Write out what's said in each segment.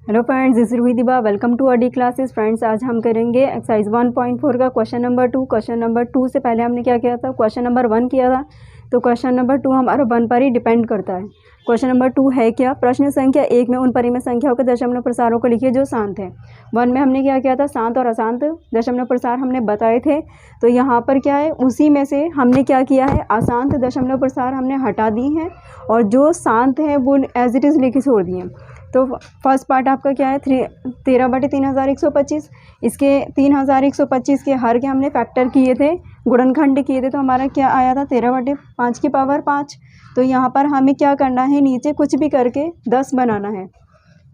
Hello friends, this is Ruhidiba. Welcome to Adi classes. Friends, आज हम करेंगे एक्सरसाइज 1.4 का क्वेश्चन नंबर 2। क्वेश्चन नंबर 2 से पहले हमने क्या किया था, क्वेश्चन नंबर 1 किया था। तो क्वेश्चन नंबर 2 हमारा 1 पर ही डिपेंड करता है। क्वेश्चन नंबर 2 है क्या, प्रश्न संख्या 1 में उन परिमेय संख्याओं के दशमलव प्रसारों को लिखिए जो शांत है। 1 में हमने क्या किया था, शांत और अशांत दशमलव प्रसार हमने बताए थे। तो यहाँ पर क्या है, उसी में से हमने क्या किया है, अशांत दशमलव प्रसार हमने हटा दी हैं और जो शांत है वो एज इट इज़ लिखे छोड़ दिए। तो फर्स्ट पार्ट आपका क्या है, 13/3125। इसके 3125 के हर के हमने फैक्टर किए थे, गुणनखंड किए थे। तो हमारा क्या आया था, 13/5 की पावर 5। तो यहाँ पर हमें क्या करना है, नीचे कुछ भी करके 10 बनाना है।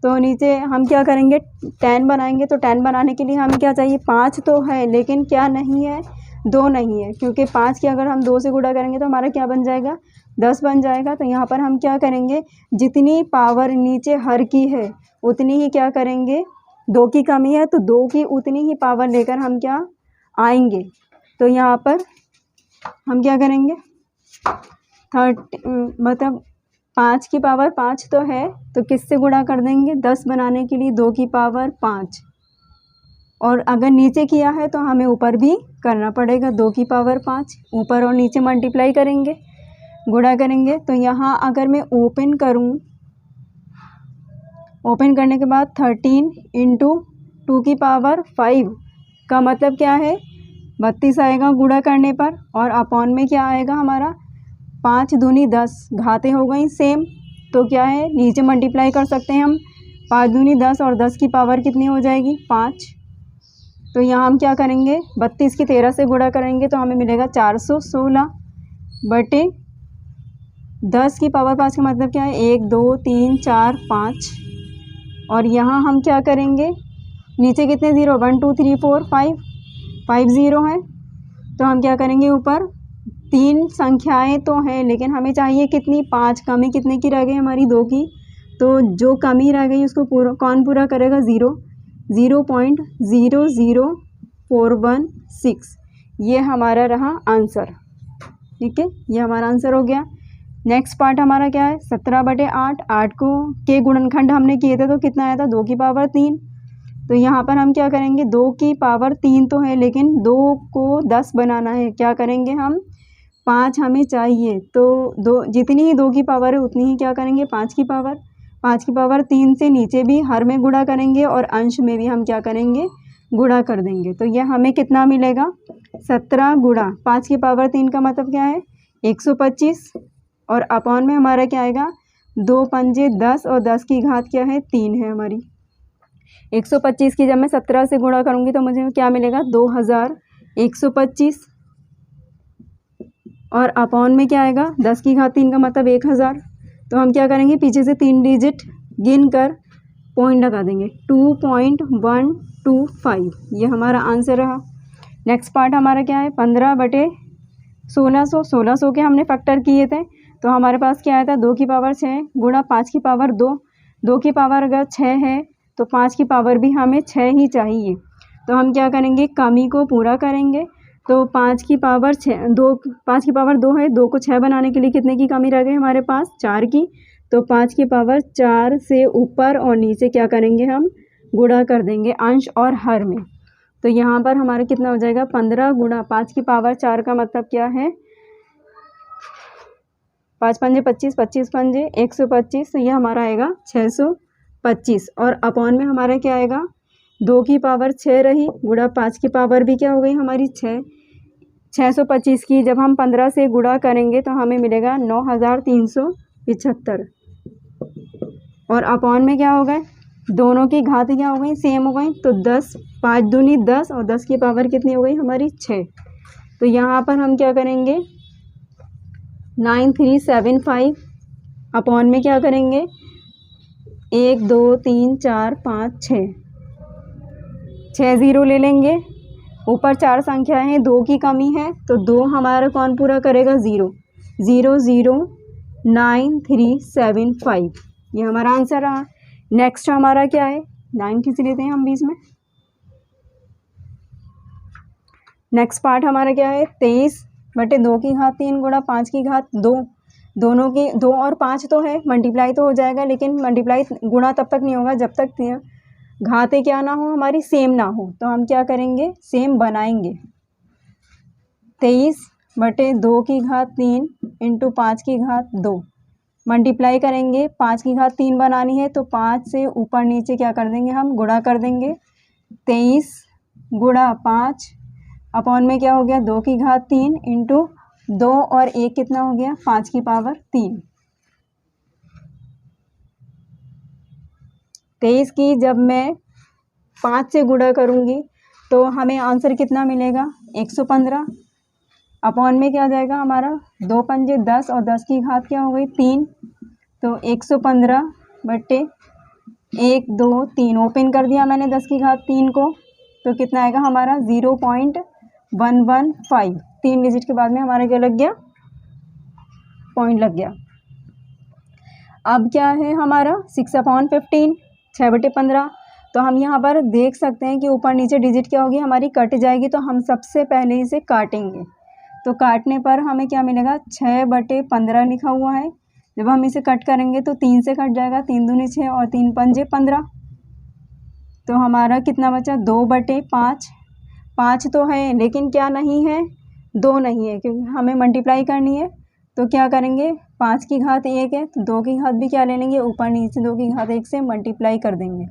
तो नीचे हम क्या करेंगे, 10 बनाएंगे। तो 10 बनाने के लिए हमें क्या चाहिए, 5 तो है लेकिन क्या नहीं है, 2 नहीं है। क्योंकि 5 की अगर हम 2 से गुणा करेंगे तो हमारा क्या बन जाएगा, 10 बन जाएगा। तो यहाँ पर हम क्या करेंगे, जितनी पावर नीचे हर की है उतनी ही क्या करेंगे, 2 की कमी है तो 2 की उतनी ही पावर लेकर हम क्या आएंगे। तो यहाँ पर हम क्या करेंगे, मतलब 5 की पावर 5 तो है, तो किससे गुणा कर देंगे, 10 बनाने के लिए 2 की पावर 5। और अगर नीचे किया है तो हमें ऊपर भी करना पड़ेगा, 2 की पावर 5। ऊपर और नीचे मल्टीप्लाई करेंगे, गुणा करेंगे। तो यहाँ अगर मैं ओपन करूँ, ओपन करने के बाद 13 इंटू 2 की पावर 5 का मतलब क्या है, 32 आएगा गुणा करने पर। और अपॉन में क्या आएगा हमारा, 5 दूनी 10, घातें हो गई सेम। तो क्या है, नीचे मल्टीप्लाई कर सकते हैं हम, 5 दूनी 10 और 10 की पावर कितनी हो जाएगी, 5। तो यहाँ हम क्या करेंगे, 32 की 13 से गुणा करेंगे तो हमें मिलेगा 416 बटे 10 की पावर 5 का मतलब क्या है, 1 2 3 4 5। और यहाँ हम क्या करेंगे, नीचे कितने ज़ीरो, 1 2 3 4 5 ज़ीरो हैं। तो हम क्या करेंगे, ऊपर 3 संख्याएं तो हैं लेकिन हमें चाहिए कितनी, 5। कमी कितने की रह गई हमारी, 2 की। तो जो कमी रह गई उसको कौन पूरा करेगा, 0.00416। ये हमारा रहा आंसर। ठीक है, ये हमारा आंसर हो गया। नेक्स्ट पार्ट हमारा क्या है, 17/8। 8 को के गुणनखंड हमने किए थे तो कितना आया था, 2 की पावर 3। तो यहाँ पर हम क्या करेंगे, 2 की पावर 3 तो है लेकिन 2 को 10 बनाना है। क्या करेंगे हम, 5 हमें चाहिए तो 2, जितनी ही 2 की पावर है उतनी ही क्या करेंगे, 5 की पावर। 5 की पावर 3 से नीचे भी हर में गुणा करेंगे और अंश में भी हम क्या करेंगे, गुणा कर देंगे। तो यह हमें कितना मिलेगा, 17 गुणा 5 की पावर 3 का मतलब क्या है, 125। और अपॉन में हमारा क्या आएगा, 2 पंजे 10 और 10 की घात क्या है, 3 है हमारी। 125 की जब मैं 17 से गुणा करूँगी तो मुझे क्या मिलेगा, 2125। और अपॉन में क्या आएगा, 10 की घात 3 का मतलब 1000। तो हम क्या करेंगे, पीछे से 3 डिजिट गिन कर पॉइंट लगा देंगे, 2.125। ये हमारा आंसर रहा। नेक्स्ट पार्ट हमारा क्या है, 15/1600। 1600 के हमने फैक्टर किए थे तो हमारे पास क्या आया था, 2 की पावर 6 गुणा 5 की पावर 2। 2 की पावर अगर 6 है तो 5 की पावर भी हमें 6 ही चाहिए। तो हम क्या करेंगे, कमी को पूरा करेंगे। तो 5 की पावर 6, 2, 5 की पावर 2 है, 2 को 6 बनाने के लिए कितने की कमी रह गई हमारे पास, 4 की। तो 5 की पावर 4 से ऊपर और नीचे क्या करेंगे, हम गुणा कर देंगे अंश और हर में। तो यहाँ पर हमारे कितना हो जाएगा, 15 गुणा 5 की पावर 4 का मतलब क्या है, 5 पंजे 25, 25 पंजे 125। तो ये हमारा आएगा 625। और अपॉन में हमारा क्या आएगा, 2 की पावर 6 रही गुणा 5 की पावर भी क्या हो गई हमारी 6। 625 की जब हम 15 से गुणा करेंगे तो हमें मिलेगा 9375। और अपॉन में क्या हो गए, दोनों की घात क्या हो गई, सेम हो गई। तो 10, 5 दूनी 10 और 10 की पावर कितनी हो गई हमारी 6। तो यहाँ पर हम क्या करेंगे, 9375 अपॉन में क्या करेंगे, 1 2 3 4 5 6 ज़ीरो ले लेंगे। ऊपर 4 संख्याएं हैं, 2 की कमी है तो 2 हमारा कौन पूरा करेगा, 0 0 0 9375। ये हमारा आंसर रहा। नेक्स्ट हमारा क्या है, 9 खींच लेते हैं हम बीच में। नेक्स्ट पार्ट हमारा क्या है, 23/2 की घात 3 गुणा 5 की घात 2। दोनों की 2 और 5 तो है, मल्टीप्लाई तो हो जाएगा, लेकिन मल्टीप्लाई गुणा तब तक नहीं होगा जब तक घातें क्या ना हो, हमारी सेम ना हो। तो हम क्या करेंगे, सेम बनाएंगे। 23/2 इंटू 5 मल्टीप्लाई करेंगे। 5 बनानी है तो 5 से ऊपर नीचे क्या कर देंगे, हम गुणा कर देंगे। 23 गुणा 5 अपॉन में क्या हो गया, 2 इंटू 2 और 1 कितना हो गया, 5 23 की जब मैं 5 से गुणा करूँगी तो हमें आंसर कितना मिलेगा, 115। अपॉन में क्या आ जाएगा हमारा, 2 पंजे 10 और 10 की घात क्या हो गई, 3। तो 115/1 2 3 ओपन कर दिया मैंने 10 की घात 3 को, तो कितना आएगा हमारा 0.115। 3 डिजिट के बाद में हमारा क्या लग गया, पॉइंट लग गया। अब क्या है हमारा 6/15, 6/15। तो हम यहाँ पर देख सकते हैं कि ऊपर नीचे डिजिट क्या होगी, हमारी कट जाएगी। तो हम सबसे पहले इसे काटेंगे। तो काटने पर हमें क्या मिलेगा, 6/15 लिखा हुआ है। जब हम इसे कट करेंगे तो 3 से कट जाएगा, 3 दूनी 6 और 3 पंजे 15। तो हमारा कितना बचा, 2/5। 5 तो है लेकिन क्या नहीं है, 2 नहीं है, क्योंकि हमें मल्टीप्लाई करनी है। तो क्या करेंगे, 5 की घात 1 है तो 2 की घात भी क्या ले लेंगे, ऊपर नीचे 2 की घात 1 से मल्टीप्लाई कर देंगे।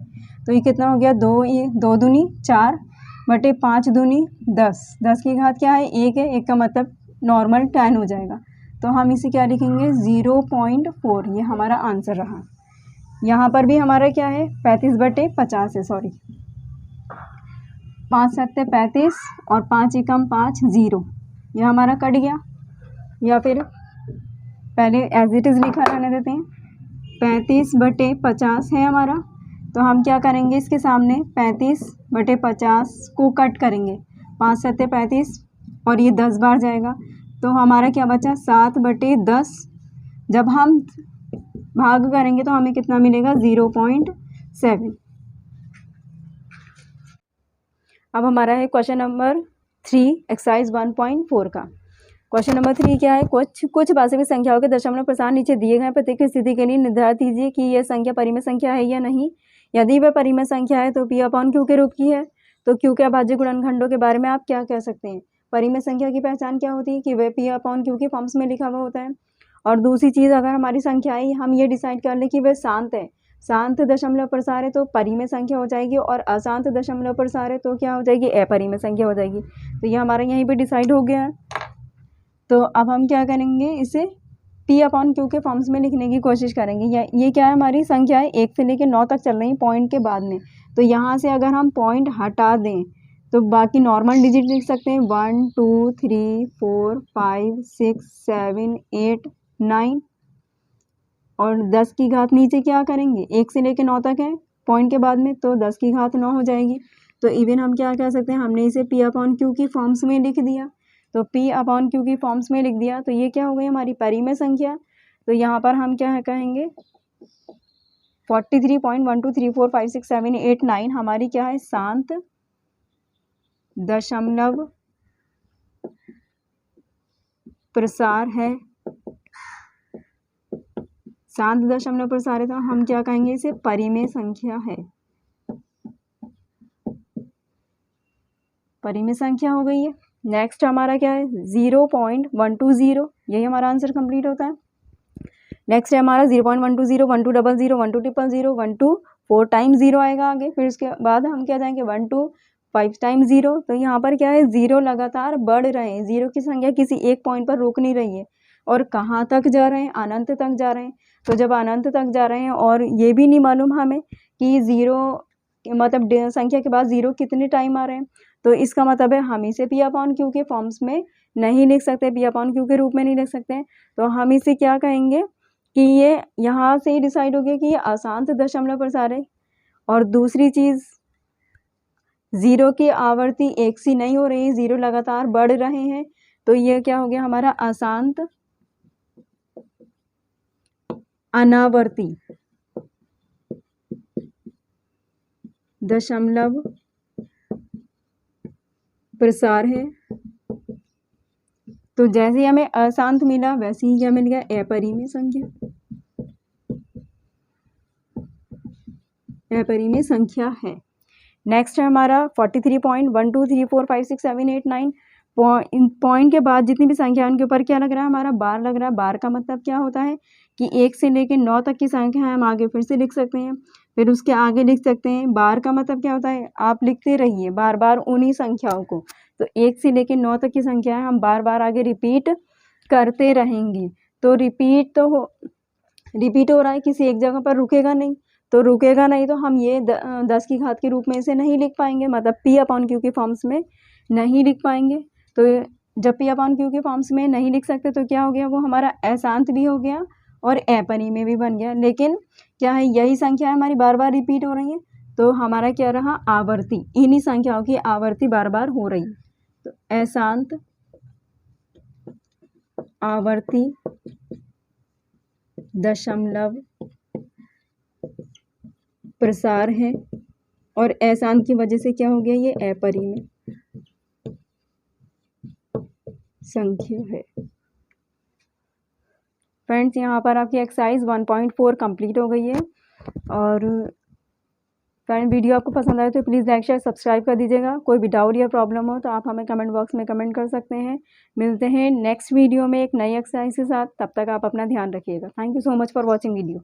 तो ये कितना हो गया, 2 दूनी 4/5 दूनी 10। 10 की घात क्या है, 1 है, 1 का मतलब नॉर्मल 10 हो जाएगा। तो हम इसे क्या लिखेंगे, 0.4। ये हमारा आंसर रहा। यहाँ पर भी हमारा क्या है, 35/50 है, सॉरी 5 7 35 और 5 एकम 5 0। यह हमारा कट गया, या फिर पहले एज इट इज़ लिखा रहने देते हैं। 35/50 है हमारा। तो हम क्या करेंगे, इसके सामने 35/50 को कट करेंगे। 5 7 35 और ये 10 बार जाएगा। तो हमारा क्या बचा, 7/10। जब हम भाग करेंगे तो हमें कितना मिलेगा, 0.7। अब हमारा है क्वेश्चन नंबर 3 एक्सरसाइज 1.4 का। क्वेश्चन नंबर 3 क्या है, कुछ वास्तविक संख्याओं के दशमलव प्रसार नीचे दिए गए प्रत्येक स्थिति के लिए निर्धारित कीजिए कि यह संख्या परिमेय संख्या है या नहीं। यदि वह परिमेय संख्या है तो P/Q के रूप की है। तो Q के अभाज्य गुणनखंडों के बारे में आप क्या कह सकते हैं। परिमेय संख्या की पहचान क्या होती है कि वह P/Q के फॉर्म्स में लिखा हुआ होता है। और दूसरी चीज़, अगर हमारी संख्याएं हम ये डिसाइड कर लें कि वह शांत है, शांत दशमलव प्रसार है, तो परिमेय संख्या हो जाएगी, और अशांत दशमलव प्रसार है तो क्या हो जाएगी, अपरिमेय संख्या हो जाएगी। तो ये हमारा यहीं पे डिसाइड हो गया है। तो अब हम क्या करेंगे, इसे P/Q के फॉर्म्स में लिखने की कोशिश करेंगे। ये क्या है, हमारी संख्या है 1 से लेकर 9 तक चल रही पॉइंट के बाद में। तो यहाँ से अगर हम पॉइंट हटा दें तो बाकी नॉर्मल डिजिट लिख सकते हैं, 1 2 3 4 5 6 7 8 9। और 10 की घात नीचे क्या करेंगे, 1 से लेकर 9 तक है पॉइंट के बाद में, तो 10 की घात 9 हो जाएगी। तो इवन हम क्या कह सकते हैं, हमने इसे P/Q की फॉर्म्स में लिख दिया। तो P/Q की फॉर्म्स में लिख दिया तो ये क्या हो गई, हमारी परिमेय संख्या। तो यहाँ पर हम क्या कहेंगे, 43.123456789 हमारी क्या है, शांत दशमलव प्रसार है। शांत दशमलव प्रसार है तो हम क्या कहेंगे, इसे परिमेय संख्या है। परिमेय संख्या हो गई है। नेक्स्ट हमारा क्या है, 0.120। यही हमारा आंसर कंप्लीट होता है। नेक्स्ट है हमारा 0.120 1200 1200 12 4 टाइम्स 0 आएगा आगे। फिर उसके बाद हम क्या जाएंगे, 1 2 5 टाइम्स 0। तो यहाँ पर क्या है, 0 लगातार बढ़ रहे हैं। 0 की संख्या किसी एक पॉइंट पर रुक नहीं रही है, और कहाँ तक जा रहे हैं, अनंत तक जा रहे हैं। तो जब अनंत तक जा रहे हैं और ये भी नहीं मालूम हमें कि 0 मतलब संख्या के बाद 0 कितने टाइम आ रहे हैं, तो इसका मतलब है हम इसे P/Q के फॉर्म्स में नहीं लिख सकते, P/Q के रूप में नहीं लिख सकते। तो हम इसे क्या कहेंगे कि ये यहाँ से ही डिसाइड हो गया कि ये अशांत दशमलव प्रसार है। और दूसरी चीज़, 0 की आवर्ती एक सी नहीं हो रही, 0 लगातार बढ़ रहे हैं। तो ये क्या हो गया, हमारा अशांत अनावर्ती दशमलव प्रसार है। तो जैसे ही हमें अशांत मिला वैसे ही क्या मिल गया, अपरिमेय संख्या। अपरिमेय संख्या है। नेक्स्ट है हमारा 43.123456789। पॉइंट के बाद जितनी भी संख्या है उनके ऊपर क्या लग रहा है, हमारा बार लग रहा है। बार का मतलब क्या होता है कि 1 से लेकर 9 तक की संख्या है, हम आगे फिर से लिख सकते हैं, फिर उसके आगे लिख सकते हैं। बार का मतलब क्या होता है, आप लिखते रहिए बार बार उन्हीं संख्याओं को। तो 1 से लेकर 9 तक की संख्या है, हम बार बार आगे रिपीट करते रहेंगे। तो रिपीट हो रहा है, किसी एक जगह पर रुकेगा नहीं। तो रुकेगा नहीं तो हम ये 10 की घात के रूप में इसे नहीं लिख पाएंगे, मतलब P/Q के फॉर्म्स में नहीं लिख पाएंगे। तो जब P/Q के फॉर्म्स में नहीं लिख सकते तो क्या हो गया, वो हमारा अशांत भी हो गया और अपरिमेय भी बन गया। लेकिन क्या है, यही संख्या हमारी बार बार रिपीट हो रही है, तो हमारा क्या रहा, आवर्ती। इन्हीं संख्याओं की आवर्ती बार बार हो रही है। तो अशांत आवर्ती दशमलव प्रसार है, और अशांत की वजह से क्या हो गया, ये अपरिमेय संख्या है। फ्रेंड्स, यहाँ पर आपकी एक्सरसाइज 1.4 कंप्लीट हो गई है। और फ्रेंड, वीडियो आपको पसंद आए तो प्लीज़ लाइक शेयर सब्सक्राइब कर दीजिएगा। कोई भी डाउट या प्रॉब्लम हो तो आप हमें कमेंट बॉक्स में कमेंट कर सकते हैं। मिलते हैं नेक्स्ट वीडियो में एक नई एक्सरसाइज के साथ। तब तक आप अपना ध्यान रखिएगा। Thank you so much for watching video.